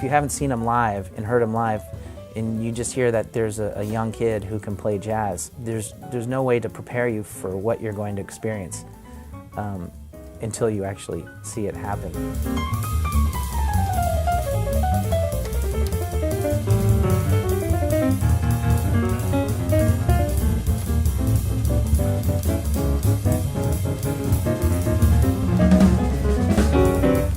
If you haven't seen him live and heard him live, and you just hear that there's a young kid who can play jazz, there's no way to prepare you for what you're going to experience until you actually see it happen.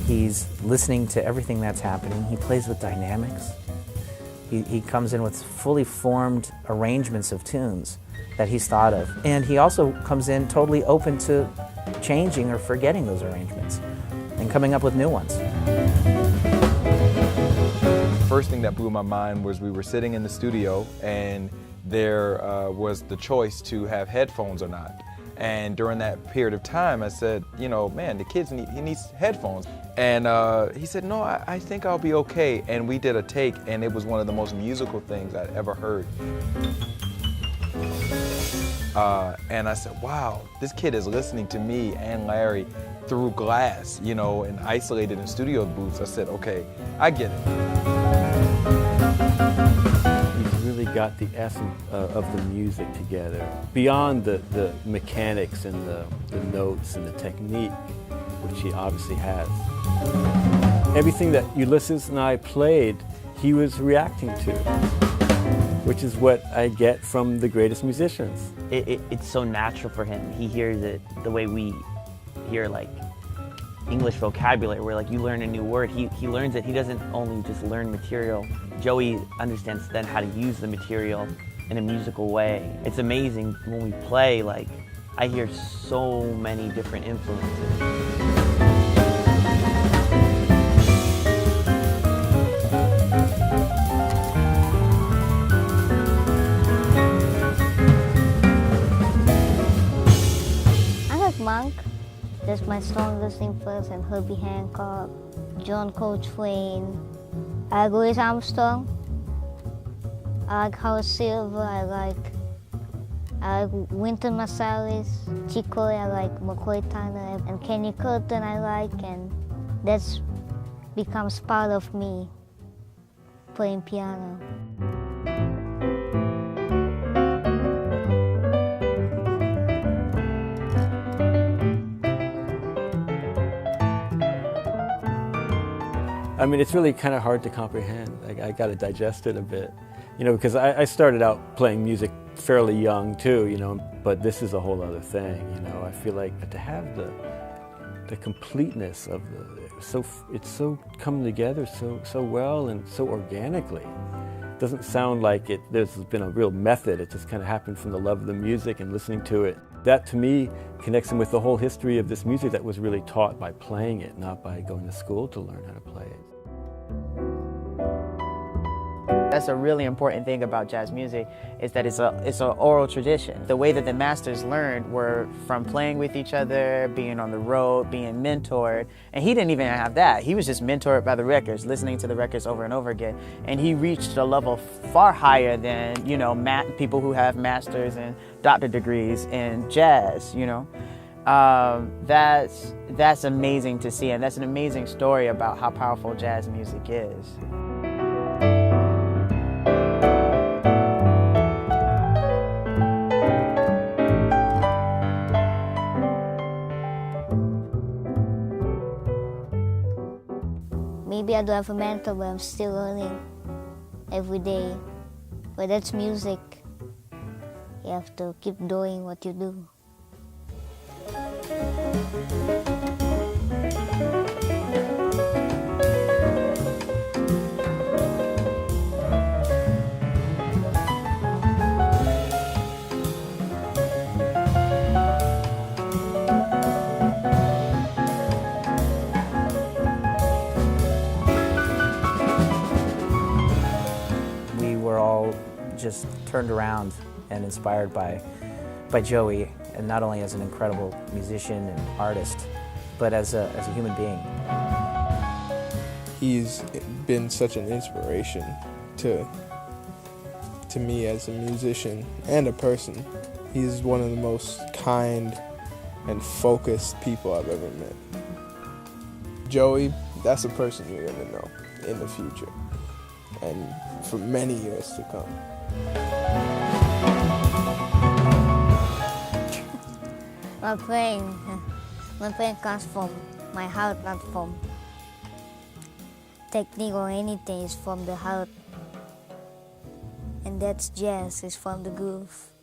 He's listening to everything that's happening. He plays with dynamics. He comes in with fully formed arrangements of tunes that he's thought of. And he also comes in totally open to changing or forgetting those arrangements and coming up with new ones. The first thing that blew my mind was we were sitting in the studio and there was the choice to have headphones or not. And during that period of time, I said, you know, man, the kid needs headphones. And he said, no, I think I'll be okay. And we did a take, and it was one of the most musical things I'd ever heard. And I said, wow, this kid is listening to me and Larry through glass, you know, and isolated in studio booths. I said, okay, I get it. Got the essence of the music together, beyond the mechanics and the notes and the technique, which he obviously has. Everything that Ulysses and I played, he was reacting to, which is what I get from the greatest musicians. It's so natural for him. He hears it the way we hear like English vocabulary, where like you learn a new word. He learns it. He doesn't only just learn material. Joey understands then how to use the material in a musical way. It's amazing when we play, like, I hear so many different influences. I like Monk. That's my strongest influence, and Herbie Hancock, John Coltrane. I like Louis Armstrong. I like Howard Silver. I like Wynton Marsalis, Chick Corea. I like McCoy Tyner and Kenny Curtin. I like, and that's becomes part of me playing piano. I mean, it's really kind of hard to comprehend. I got to digest it a bit, you know, because I started out playing music fairly young too, you know, but this is a whole other thing, you know. I feel like to have the completeness of it's so come together so well and so organically. It doesn't sound like there's been a real method. It just kind of happened from the love of the music and listening to it. That, to me, connects him with the whole history of this music that was really taught by playing it, not by going to school to learn how to play it. That's a really important thing about jazz music, is that it's an oral tradition. The way that the masters learned were from playing with each other, being on the road, being mentored. And he didn't even have that. He was just mentored by the records, listening to the records over and over again. And he reached a level far higher than, you know, people who have masters and doctorate degrees in jazz, you know. That's amazing to see, and that's an amazing story about how powerful jazz music is. Maybe I don't have a mentor, but I'm still learning every day. But that's music. You have to keep doing what you do. We were all just turned around and inspired by Joey, and not only as an incredible musician and artist, but as a human being. He's been such an inspiration to me as a musician and a person. He's one of the most kind and focused people I've ever met. Joey, that's a person you're gonna know. in the future and for many years to come. My playing comes from my heart, not from technique or anything. It's from the heart, and that's jazz. It's from the groove.